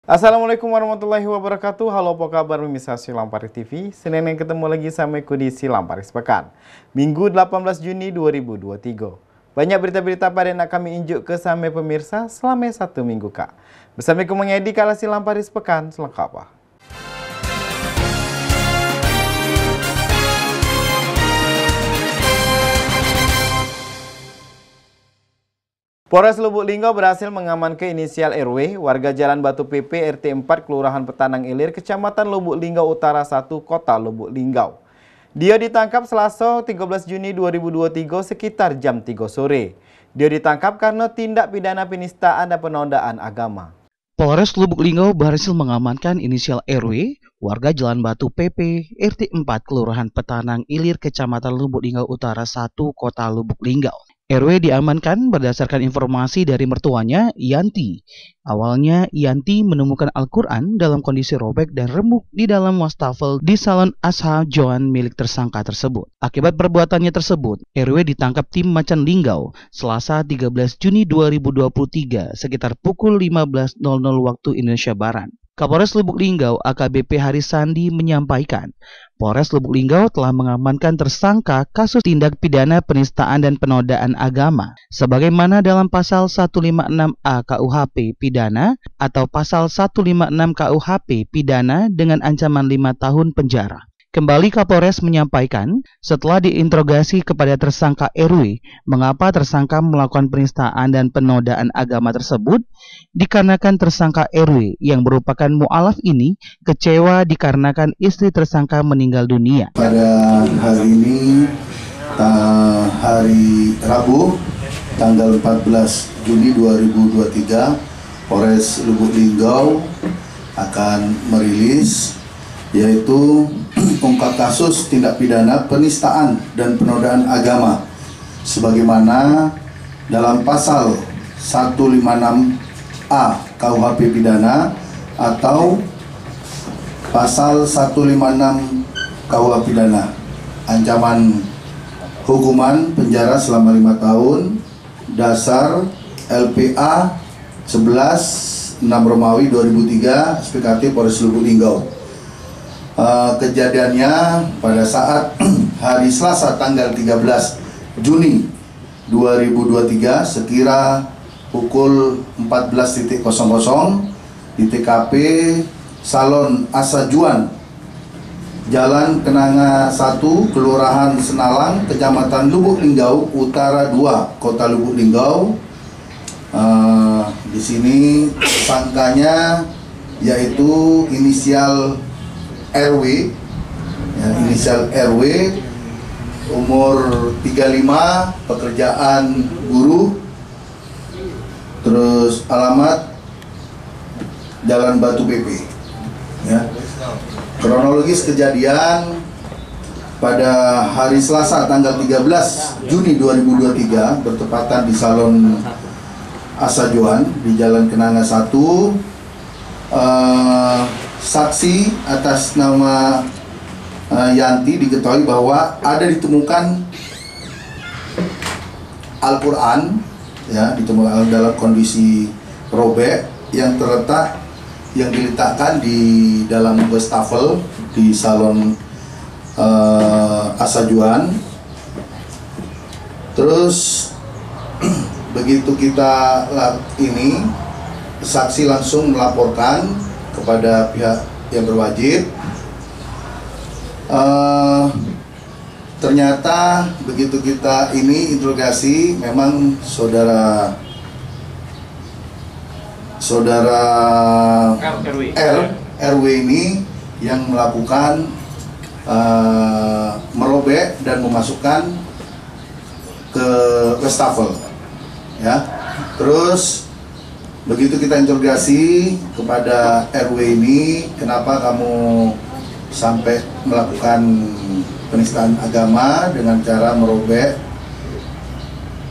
Assalamualaikum warahmatullahi wabarakatuh. Halo, apa kabar pemirsa Silamparis TV? Senin yang ketemu lagi sama aku di Silamparis Pekan. Minggu 18 Juni 2023. Banyak berita-berita pada nak kami injuk ke sama pemirsa selama satu minggu kak. Bersama aku mengedi kala Silamparis Pekan selengkapnya. Polres Lubuk Linggau berhasil mengamankan inisial RW, warga Jalan Batu PP RT 4 Kelurahan Petanang Ilir, Kecamatan Lubuk Linggau Utara 1, Kota Lubuk Linggau. Dia ditangkap Selasa 13 Juni 2023 sekitar jam 3 sore. Dia ditangkap karena tindak pidana penistaan dan penodaan agama. Polres Lubuk Linggau berhasil mengamankan inisial RW, warga Jalan Batu PP RT 4 Kelurahan Petanang Ilir, Kecamatan Lubuk Linggau Utara 1, Kota Lubuk Linggau. RW diamankan berdasarkan informasi dari mertuanya, Yanti. Awalnya, Yanti menemukan Al-Quran dalam kondisi robek dan remuk di dalam wastafel di salon Asha Joan milik tersangka tersebut. Akibat perbuatannya tersebut, RW ditangkap tim Macan Linggau Selasa 13 Juni 2023 sekitar pukul 15.00 waktu Indonesia Barat. Kapolres Lubuk Linggau AKBP Haris Sandi menyampaikan, Polres Lubuk Linggau telah mengamankan tersangka kasus tindak pidana penistaan dan penodaan agama sebagaimana dalam pasal 156A KUHP pidana atau pasal 156 KUHP pidana dengan ancaman 5 tahun penjara. Kembali Kapolres menyampaikan, setelah diinterogasi kepada tersangka RW, mengapa tersangka melakukan penistaan dan penodaan agama tersebut, dikarenakan tersangka RW yang merupakan mu'alaf ini kecewa dikarenakan istri tersangka meninggal dunia. Pada hari ini, hari Rabu, tanggal 14 Juni 2023, Polres Lubuk Linggau akan merilis yaitu ungkap kasus tindak pidana penistaan dan penodaan agama sebagaimana dalam pasal 156A KUHP pidana atau pasal 156 KUHP pidana, ancaman hukuman penjara selama 5 tahun, dasar LPA 11 6 Romawi 2003 SPKT Polres Lubuk Linggau. Kejadiannya pada saat hari Selasa tanggal 13 Juni 2023 sekira pukul 14.00 di TKP Salon Asha Joan Jalan Kenanga 1 Kelurahan Senalang Kecamatan Lubuk Linggau Utara 2 Kota Lubuk Linggau. Di sini tersangkanya yaitu inisial RW, ya, inisial RW, umur 35, pekerjaan guru, terus alamat Jalan Batu PP. Ya. Kronologis kejadian pada hari Selasa tanggal 13 Juni 2023 bertepatan di Salon Asha Joan di Jalan Kenanga 1. Saksi atas nama Yanti diketahui bahwa ada ditemukan Al-Quran, ya, ditemukan dalam kondisi robek yang diletakkan di dalam wastafel di salon Asha Joan. Terus begitu kita ini, saksi langsung melaporkan kepada pihak yang berwajib. Ternyata begitu kita ini interogasi, memang saudara RW ini yang melakukan merobek dan memasukkan ke wastafel, ya. Terus begitu kita interogasi kepada RW ini, kenapa kamu sampai melakukan penistaan agama dengan cara merobek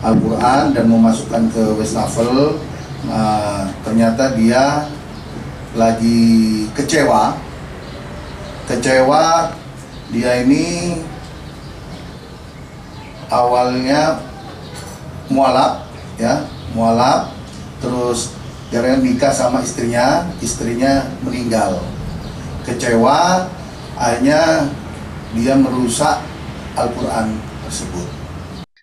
Al-Quran dan memasukkan ke wastafel? Ternyata dia lagi kecewa. Dia ini awalnya mualaf, ya, terus Karena nikah sama istrinya meninggal. Kecewa, akhirnya dia merusak Al-Quran tersebut.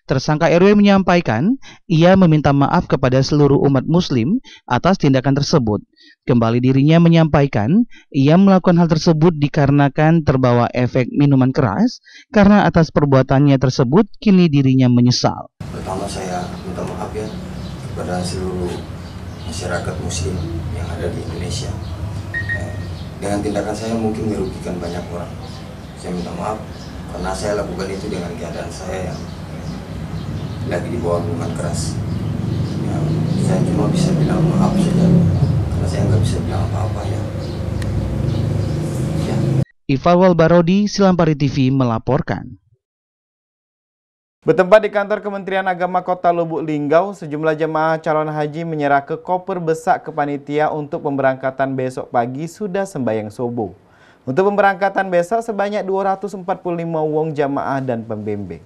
Tersangka RW menyampaikan ia meminta maaf kepada seluruh umat muslim atas tindakan tersebut. Kembali dirinya menyampaikan ia melakukan hal tersebut dikarenakan terbawa efek minuman keras, karena atas perbuatannya tersebut kini dirinya menyesal. Pertama saya minta maaf ya kepada seluruh masyarakat muslim yang ada di Indonesia. Dengan tindakan saya mungkin merugikan banyak orang. Saya minta maaf karena saya lakukan itu dengan keadaan saya yang lagi di bawah minuman keras. Ya, saya cuma bisa bilang maaf saja karena saya nggak bisa bilang apa-apa ya. Ifalwal Barodi, Silampari TV melaporkan. Bertempat di kantor Kementerian Agama Kota Lubuk Linggau, sejumlah jemaah calon haji menyerah ke koper besak ke panitia untuk pemberangkatan besok pagi sudah sembahyang subuh. Untuk pemberangkatan besok sebanyak 245 wong jamaah dan pembimbing.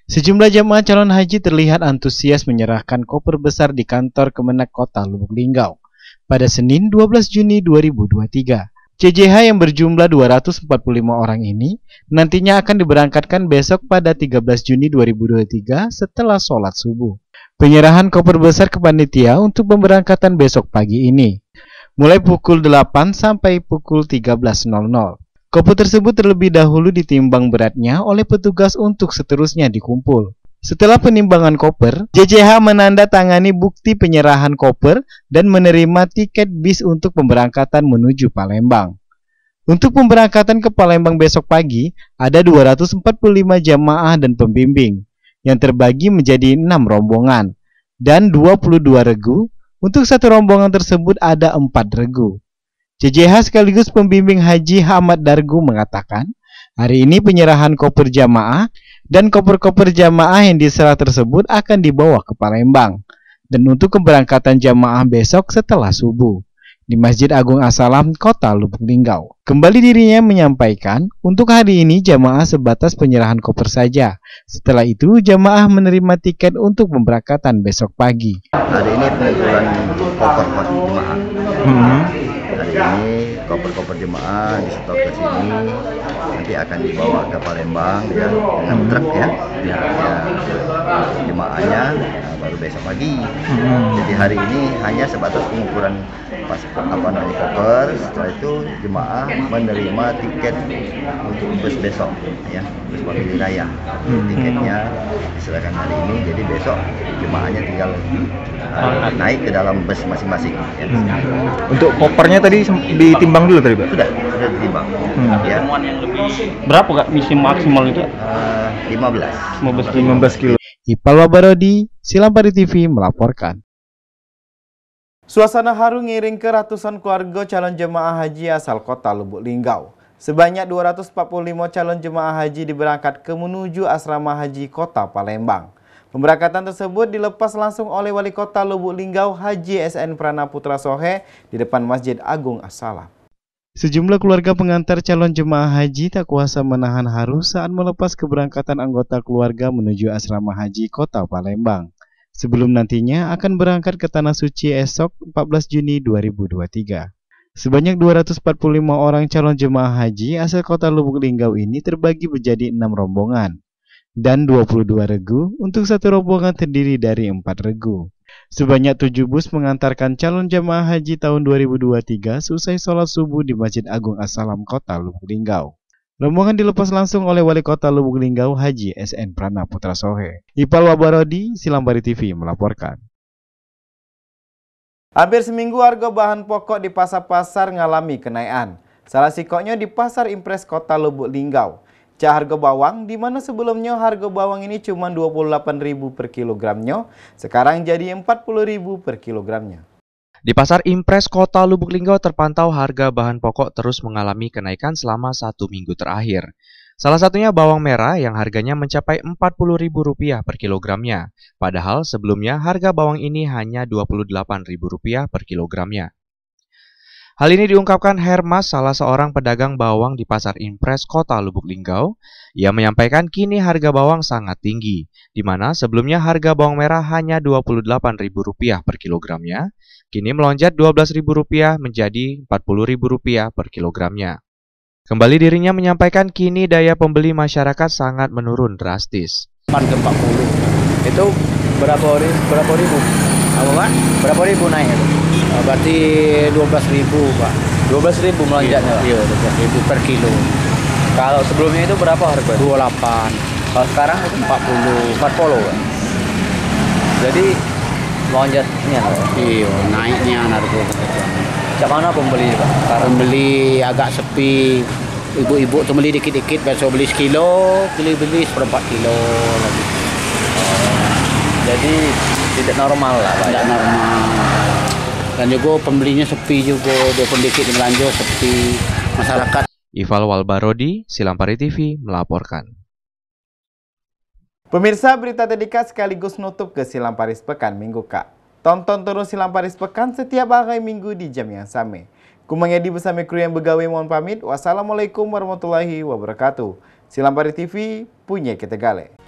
Sejumlah jamaah calon haji terlihat antusias menyerahkan koper besar di kantor Kemenak Kota Lubuk Linggau pada Senin 12 Juni 2023. CJH yang berjumlah 245 orang ini nantinya akan diberangkatkan besok pada 13 Juni 2023 setelah sholat subuh. Penyerahan koper besar ke panitia untuk pemberangkatan besok pagi ini mulai pukul 8 sampai pukul 13.00. Koper tersebut terlebih dahulu ditimbang beratnya oleh petugas untuk seterusnya dikumpul. Setelah penimbangan koper, JJH menandatangani bukti penyerahan koper dan menerima tiket bis untuk pemberangkatan menuju Palembang. Untuk pemberangkatan ke Palembang besok pagi, ada 245 jamaah dan pembimbing yang terbagi menjadi 6 rombongan dan 22 regu. Untuk satu rombongan tersebut ada 4 regu. JJH sekaligus pembimbing Haji Ahmad Dargu mengatakan, hari ini penyerahan koper jamaah dan koper-koper jamaah yang diserah tersebut akan dibawa ke Palembang dan untuk keberangkatan jamaah besok setelah subuh di Masjid Agung As-Salam Kota Lubuk Linggau. Kembali dirinya menyampaikan untuk hari ini jamaah sebatas penyerahan koper saja. Setelah itu jamaah menerima tiket untuk pemberangkatan besok pagi. Hari ini pengumpulan koper jemaah. Hari ini koper-koper jemaah disetor ke sini, nanti akan dibawa ke Palembang ya dengan truk ya. Jemaahnya baru besok pagi. Jadi hari ini hanya sebatas pengumpulan koper. Setelah itu jemaah menerima tiket untuk bus besok ya, bus pagi raya. Tiketnya diserahkan hari ini, jadi besok jemaahnya tinggal naik ke dalam bus masing-masing ya. Untuk kopernya tadi ditimbang dulu tadi, Pak? Sudah ditimbang. Ya. Berapa Kak misi maksimal itu? 15 kilo. Ifalwal Barodi, Silampari TV melaporkan. Suasana haru ngiring ke ratusan keluarga calon jemaah haji asal Kota Lubuk Linggau. Sebanyak 245 calon jemaah haji diberangkat ke menuju asrama haji Kota Palembang. Pemberangkatan tersebut dilepas langsung oleh Wali Kota Lubuk Linggau Haji SN Prana Putra Sohe di depan Masjid Agung As-Salam. Sejumlah keluarga pengantar calon jemaah haji tak kuasa menahan haru saat melepas keberangkatan anggota keluarga menuju asrama haji Kota Palembang, sebelum nantinya akan berangkat ke Tanah Suci esok 14 Juni 2023. Sebanyak 245 orang calon jemaah haji asal Kota Lubuk Linggau ini terbagi menjadi 6 rombongan dan 22 regu. Untuk satu rombongan terdiri dari 4 regu. Sebanyak 7 bus mengantarkan calon jemaah haji tahun 2023 selesai sholat subuh di Masjid Agung As-Salam Kota Lubuk Linggau. Rombongan dilepas langsung oleh Wali Kota Lubuk Linggau Haji SN Prana Putra Sohe. Ifalwal Barodi, Silampari TV melaporkan. Hampir seminggu harga bahan pokok di pasar-pasar mengalami kenaikan. Salah sikoknya di Pasar Impres Kota Lubuk Linggau. Harga bawang, di mana sebelumnya harga bawang ini cuma 28.000 per kilogramnya, sekarang jadi 40.000 per kilogramnya. Di Pasar Impres Kota Lubuk Linggau terpantau harga bahan pokok terus mengalami kenaikan selama 1 minggu terakhir. Salah satunya bawang merah yang harganya mencapai Rp40.000 per kilogramnya, padahal sebelumnya harga bawang ini hanya Rp28.000 per kilogramnya. Hal ini diungkapkan Hermas, salah seorang pedagang bawang di Pasar Impres, Kota Lubuk Linggau. Ia menyampaikan kini harga bawang sangat tinggi, di mana sebelumnya harga bawang merah hanya Rp28.000 per kilogramnya, kini melonjak Rp12.000 menjadi Rp40.000 per kilogramnya. Kembali dirinya menyampaikan kini daya pembeli masyarakat sangat menurun drastis. Ke 40. Itu berapa ribu? Apa, Pak? Berapa ribu naik itu? Berarti 12.000, Pak. 12.000 melonjaknya, Pak? Iya, 12.000 per kilo. Kalau sebelumnya itu berapa harga? 28. Kalau sekarang itu 40. 40, Pak? Jadi melonjaknya, Pak? Iya, naiknya harga. Cak mana pembeli, Pak? Sekarang Pembeli agak sepi. Ibu-ibu tuh beli dikit-dikit, besok beli sekilo, beli seperempat kilo lagi. jadi tidak normal lah, Pak. Tidak Ya? normal. Dan juga pembelinya sepi juga, dia pun dikit belanja sepi. Masyarakat. Ival Walbarodi, Silampari TV melaporkan. Pemirsa, berita dedikat sekaligus nutup ke Silamparis Pekan Minggu Kak. Tonton terus Silamparis Pekan setiap hari Minggu di jam yang sama. Kumangedi bersama kru yang begawe mohon pamit. Wassalamualaikum warahmatullahi wabarakatuh. Silampari TV punya kita gale.